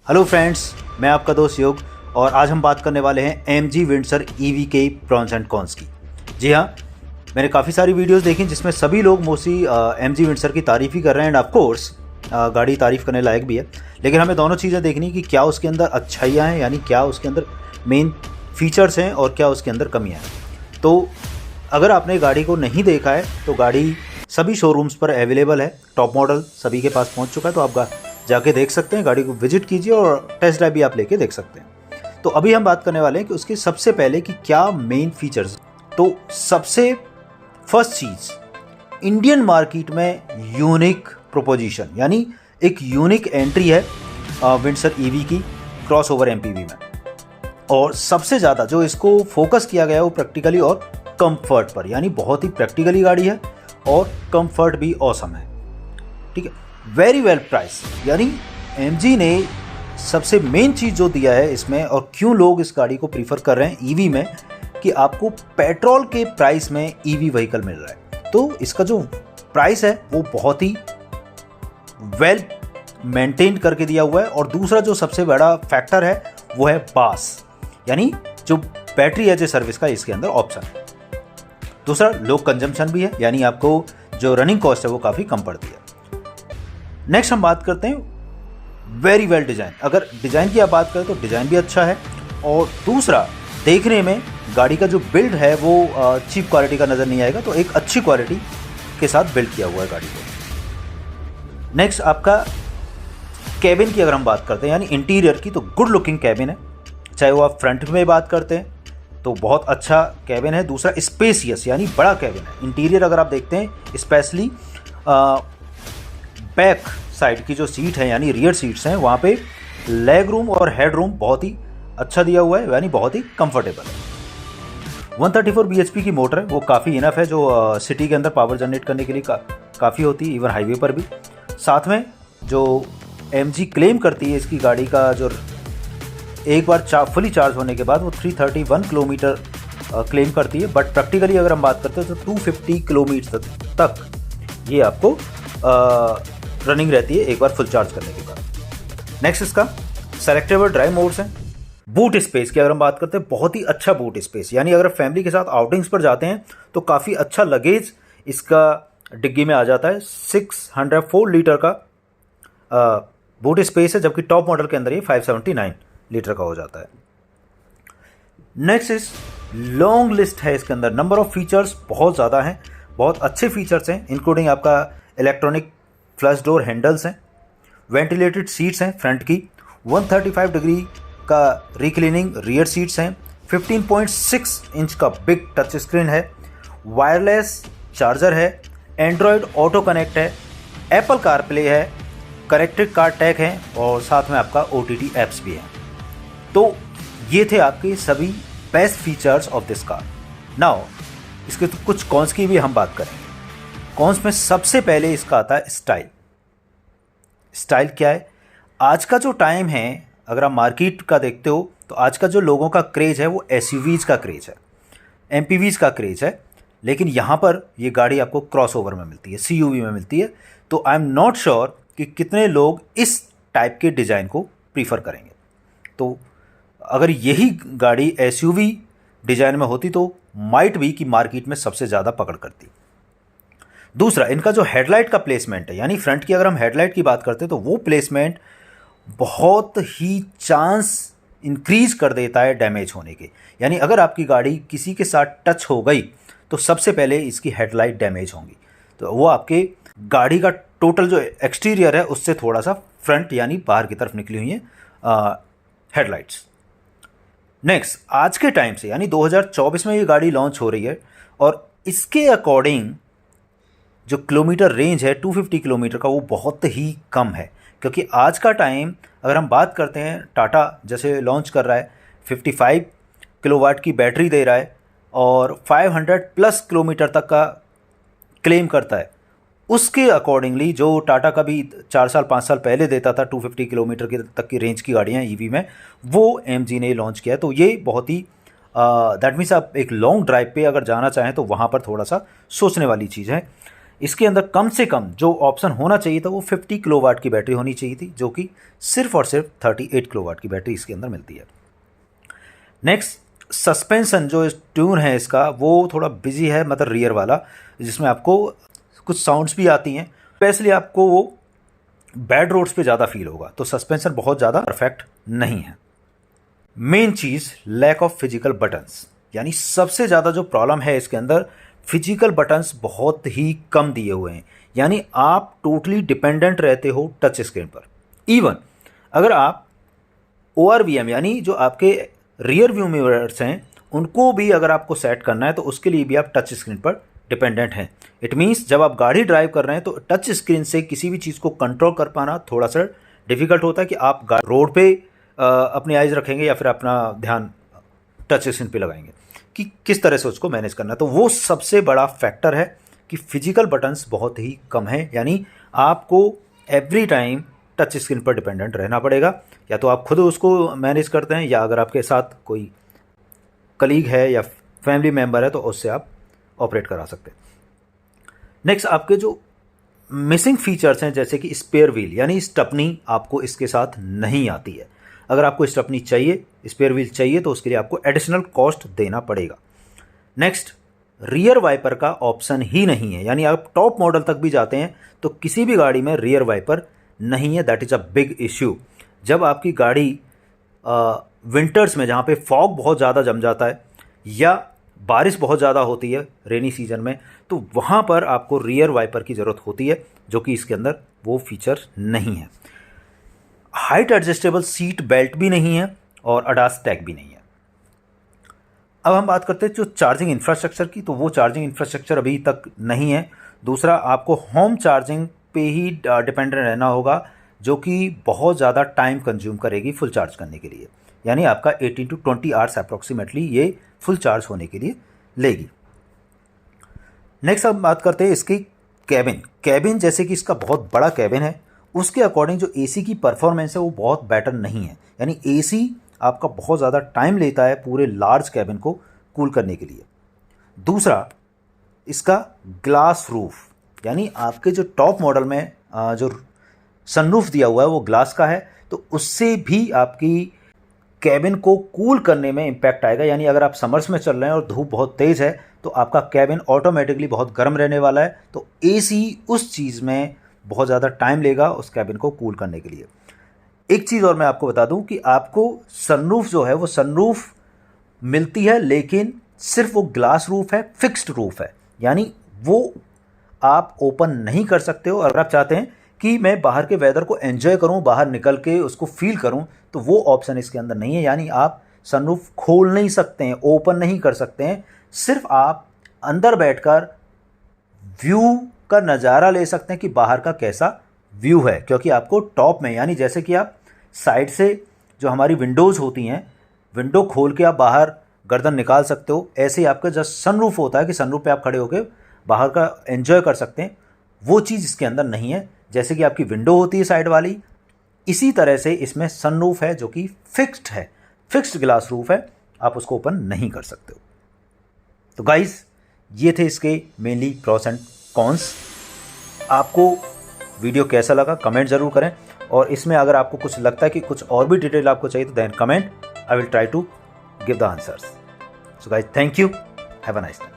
Hello friends, मैं आपका दोस्त योग और आज हम बात करने वाले हैं MG विंडसर EV के प्रॉन्स एंड कॉन्स की। जी हाँ, मैंने काफ़ी सारी वीडियोस देखी जिसमें सभी लोग मोस्टली MG विंडसर की तारीफ़ ही कर रहे हैं एंड ऑफ कोर्स गाड़ी तारीफ़ करने लायक भी है। लेकिन हमें दोनों चीज़ें देखनी कि क्या उसके अंदर अच्छाइयाँ हैं, यानी क्या उसके अंदर मेन फीचर्स हैं और क्या उसके अंदर कमियाँ हैं। तो अगर आपने गाड़ी को नहीं देखा है तो गाड़ी सभी शोरूम्स पर अवेलेबल है, टॉप मॉडल सभी के पास पहुंच चुका है, तो आप जाके देख सकते हैं, गाड़ी को विजिट कीजिए और टेस्ट ड्राइव भी आप लेके देख सकते हैं। तो अभी हम बात करने वाले हैं कि उसके सबसे पहले कि क्या मेन फीचर्स। तो सबसे फर्स्ट चीज़, इंडियन मार्केट में यूनिक प्रोपोजिशन, यानी एक यूनिक एंट्री है विंडसर EV की क्रॉसओवर MPV में। और सबसे ज़्यादा जो इसको फोकस किया गया है वो प्रैक्टिकली और कंफर्ट पर, यानी बहुत ही प्रैक्टिकली गाड़ी है और कंफर्ट भी ऑसम है। ठीक है, वेरी वेल प्राइस, यानी MG ने सबसे मेन चीज़ जो दिया है इसमें और क्यों लोग इस गाड़ी को प्रीफर कर रहे हैं EV में, कि आपको पेट्रोल के प्राइस में EV व्हीकल मिल रहा है। तो इसका जो प्राइस है वो बहुत ही वेल मेंटेन करके दिया हुआ है। और दूसरा जो सबसे बड़ा फैक्टर है वो है बास, यानी जो बैटरी एज ए सर्विस का इसके अंदर ऑप्शन है। दूसरा लो कंजम्पशन भी है, यानी आपको जो रनिंग कॉस्ट है वो काफ़ी कम पड़ती है। नेक्स्ट हम बात करते हैं वेरी वेल डिज़ाइन। अगर डिज़ाइन की आप बात करें तो डिज़ाइन भी अच्छा है और दूसरा देखने में गाड़ी का जो बिल्ड है वो चीप क्वालिटी का नज़र नहीं आएगा, तो एक अच्छी क्वालिटी के साथ बिल्ड किया हुआ है गाड़ी को। नेक्स्ट आपका कैबिन की अगर हम बात करते हैं, यानी इंटीरियर की, तो गुड लुकिंग कैबिन है। चाहे वो आप फ्रंट में बात करते हैं तो बहुत अच्छा कैबिन है। दूसरा स्पेसियस, यानी बड़ा कैबिन है। इंटीरियर अगर आप देखते हैं, स्पेशली बैक साइड की जो सीट है, यानी रियर सीट्स हैं, वहाँ पे लेग रूम और हेड रूम बहुत ही अच्छा दिया हुआ है, यानी बहुत ही कंफर्टेबल है। 134 bhp की मोटर है, वो काफ़ी इनफ है, जो सिटी के अंदर पावर जनरेट करने के लिए काफ़ी होती है, इवन हाईवे पर भी। साथ में जो MG क्लेम करती है इसकी गाड़ी का, जो एक बार फुली चार्ज होने के बाद वो 331 किलोमीटर क्लेम करती है, बट प्रैक्टिकली अगर हम बात करते हैं तो 250 किलोमीटर तक ये आपको रनिंग रहती है एक बार फुल चार्ज करने के बाद। नेक्स्ट इसका सेलेक्टेबल ड्राइव मोड्स हैं। बूट स्पेस की अगर हम बात करते हैं, बहुत ही अच्छा बूट स्पेस, यानी अगर फैमिली के साथ आउटिंग्स पर जाते हैं तो काफ़ी अच्छा लगेज इसका डिग्गी में आ जाता है। 604 लीटर का बूट स्पेस है, जबकि टॉप मॉडल के अंदर ये 579 लीटर का हो जाता है। नेक्स्ट इज लॉन्ग लिस्ट है इसके अंदर, नंबर ऑफ फीचर्स बहुत ज़्यादा हैं, बहुत अच्छे फीचर्स हैं, इंक्लूडिंग आपका इलेक्ट्रॉनिक फ्लश डोर हैंडल्स हैं, वेंटिलेटेड सीट्स हैं फ्रंट की, 135 डिग्री का रिक्लीनिंग रियर सीट्स हैं, 15.6 इंच का बिग टच स्क्रीन है, वायरलेस चार्जर है, एंड्रॉयड ऑटो कनेक्ट है, एप्पल कारप्ले है, कनेक्टेड कार टैग है और साथ में आपका OTT एप्स भी हैं। तो ये थे आपके सभी best features of this car. Now इसके तो कुछ कॉन्स की भी हम बात करेंगे। कॉन्स में सबसे पहले इसका आता है स्टाइल। स्टाइल क्या है? आज का जो टाइम है, अगर आप मार्केट का देखते हो तो आज का जो लोगों का क्रेज़ है वो SUVs का क्रेज़ है, MPVs का क्रेज़ है। लेकिन यहाँ पर ये गाड़ी आपको क्रॉसओवर में मिलती है, CUV में मिलती है। तो आई एम नॉट श्योर कि कितने लोग इस टाइप के डिज़ाइन को प्रीफर करेंगे। तो अगर यही गाड़ी SUV डिज़ाइन में होती तो माइट भी कि मार्केट में सबसे ज़्यादा पकड़ करती। दूसरा, इनका जो हेडलाइट का प्लेसमेंट है, यानी फ्रंट की अगर हम हेडलाइट की बात करते हैं तो वो प्लेसमेंट बहुत ही चांस इंक्रीज कर देता है डैमेज होने के। यानी अगर आपकी गाड़ी किसी के साथ टच हो गई तो सबसे पहले इसकी हेडलाइट डैमेज होंगी, तो वो आपके गाड़ी का टोटल जो एक्सटीरियर है उससे थोड़ा सा फ्रंट यानी बाहर की तरफ निकली हुई है हेडलाइट्स। नेक्स्ट, आज के टाइम से यानी 2024 में ये गाड़ी लॉन्च हो रही है और इसके अकॉर्डिंग जो किलोमीटर रेंज है 250 किलोमीटर का, वो बहुत ही कम है। क्योंकि आज का टाइम अगर हम बात करते हैं, टाटा जैसे लॉन्च कर रहा है 55 किलोवाट की बैटरी दे रहा है और 500 प्लस किलोमीटर तक का क्लेम करता है। उसके अकॉर्डिंगली जो टाटा का भी 4 साल 5 साल पहले देता था 250 किलोमीटर की तक की रेंज की गाड़ियाँ EV में, वो MG ने लॉन्च किया है। तो ये बहुत ही दैट मीन्स आप एक लॉन्ग ड्राइव पे अगर जाना चाहें तो वहाँ पर थोड़ा सा सोचने वाली चीज़ है। इसके अंदर कम से कम जो ऑप्शन होना चाहिए था वो 50 किलोवाट की बैटरी होनी चाहिए थी, जो कि सिर्फ और सिर्फ 38 किलोवाट की बैटरी इसके अंदर मिलती है। नेक्स्ट सस्पेंशन जो ट्यून है इसका वो थोड़ा बिजी है, मतलब रियर वाला, जिसमें आपको कुछ साउंड्स भी आती हैं, स्पेशली आपको वो बैड रोड्स पे ज़्यादा फील होगा, तो सस्पेंशन बहुत ज़्यादा परफेक्ट नहीं है। मेन चीज़ लैक ऑफ फिजिकल बटन्स, यानी सबसे ज़्यादा जो प्रॉब्लम है इसके अंदर, फिजिकल बटन्स बहुत ही कम दिए हुए हैं, यानी आप टोटली डिपेंडेंट रहते हो टच स्क्रीन पर। इवन अगर आप ORVM यानी जो आपके रियर व्यू मिरर्स हैं उनको भी अगर आपको सेट करना है तो उसके लिए भी आप टच स्क्रीन पर डिपेंडेंट हैं। इट मीन्स जब आप गाड़ी ड्राइव कर रहे हैं तो टच स्क्रीन से किसी भी चीज़ को कंट्रोल कर पाना थोड़ा सा डिफ़िकल्ट होता है कि आप रोड पे अपनी आइज़ रखेंगे या फिर अपना ध्यान टच स्क्रीन पे लगाएंगे कि किस तरह से उसको मैनेज करना है। तो वो सबसे बड़ा फैक्टर है कि फिजिकल बटन्स बहुत ही कम है, यानी आपको एवरी टाइम टच स्क्रीन पर डिपेंडेंट रहना पड़ेगा, या तो आप खुद उसको मैनेज करते हैं या अगर आपके साथ कोई कलीग है या फैमिली मेम्बर है तो उससे आप ऑपरेट करा सकते हैं। नेक्स्ट आपके जो मिसिंग फीचर्स हैं जैसे कि स्पेयर व्हील, यानी स्टपनी आपको इसके साथ नहीं आती है। अगर आपको स्टपनी चाहिए, स्पेयर व्हील चाहिए तो उसके लिए आपको एडिशनल कॉस्ट देना पड़ेगा। नेक्स्ट रियर वाइपर का ऑप्शन ही नहीं है, यानी आप टॉप मॉडल तक भी जाते हैं तो किसी भी गाड़ी में रियर वाइपर नहीं है। That is a big issue. जब आपकी गाड़ी विंटर्स में जहाँ पे फॉग बहुत ज़्यादा जम जाता है या बारिश बहुत ज़्यादा होती है रेनी सीजन में, तो वहाँ पर आपको रियर वाइपर की ज़रूरत होती है, जो कि इसके अंदर वो फीचर नहीं है। हाइट एडजस्टेबल सीट बेल्ट भी नहीं है और अडास टैग भी नहीं है। अब हम बात करते हैं जो चार्जिंग इंफ्रास्ट्रक्चर की, तो वो चार्जिंग इंफ्रास्ट्रक्चर अभी तक नहीं है। दूसरा, आपको होम चार्जिंग पे ही डिपेंडेंट रहना होगा, जो कि बहुत ज़्यादा टाइम कंज्यूम करेगी फुल चार्ज करने के लिए, यानी आपका 18 to 20 आवर्स अप्रॉक्सीमेटली ये फुल चार्ज होने के लिए लेगी। नेक्स्ट हम बात करते हैं इसकी कैबिन जैसे कि इसका बहुत बड़ा कैबिन है, उसके अकॉर्डिंग जो AC की परफॉर्मेंस है वो बहुत बेटर नहीं है, यानी AC आपका बहुत ज़्यादा टाइम लेता है पूरे लार्ज कैबिन को कूल करने के लिए। दूसरा, इसका ग्लास रूफ, यानी आपके जो टॉप मॉडल में जो सनरूफ दिया हुआ है वो ग्लास का है, तो उससे भी आपकी कैबिन को कूल करने में इम्पैक्ट आएगा। यानी अगर आप समर्स में चल रहे हैं और धूप बहुत तेज़ है तो आपका कैबिन ऑटोमेटिकली बहुत गर्म रहने वाला है, तो AC उस चीज़ में बहुत ज़्यादा टाइम लेगा उस कैबिन को कूल करने के लिए। एक चीज़ और मैं आपको बता दूं कि आपको सनरूफ जो है वो सनरूफ मिलती है, लेकिन सिर्फ वो ग्लास रूफ है, फिक्स्ड रूफ है, यानी वो आप ओपन नहीं कर सकते हो। अगर आप चाहते हैं कि मैं बाहर के वेदर को एंजॉय करूं, बाहर निकल के उसको फील करूं, तो वो ऑप्शन इसके अंदर नहीं है, यानी आप सनरूफ खोल नहीं सकते हैं, ओपन नहीं कर सकते हैं। सिर्फ आप अंदर बैठकर व्यू का नज़ारा ले सकते हैं कि बाहर का कैसा व्यू है, क्योंकि आपको टॉप में, यानी जैसे कि आप साइड से जो हमारी विंडोज़ होती हैं, विंडो खोल के आप बाहर गर्दन निकाल सकते हो, ऐसे ही आपका जस्ट सनरूफ होता है कि सनरूफ पे आप खड़े होकर बाहर का एंजॉय कर सकते हैं। वो चीज़ इसके अंदर नहीं है। जैसे कि आपकी विंडो होती है साइड वाली, इसी तरह से इसमें सनरूफ है जो कि फिक्स्ड है, फिक्स्ड ग्लास रूफ है, आप उसको ओपन नहीं कर सकते हो। तो गाइस, ये थे इसके मेनली प्रॉस एंड कॉन्स। आपको वीडियो कैसा लगा कमेंट ज़रूर करें, और इसमें अगर आपको कुछ लगता है कि कुछ और भी डिटेल आपको चाहिए तो then comment, I will try to give the answers. So guys, thank you, have a nice day.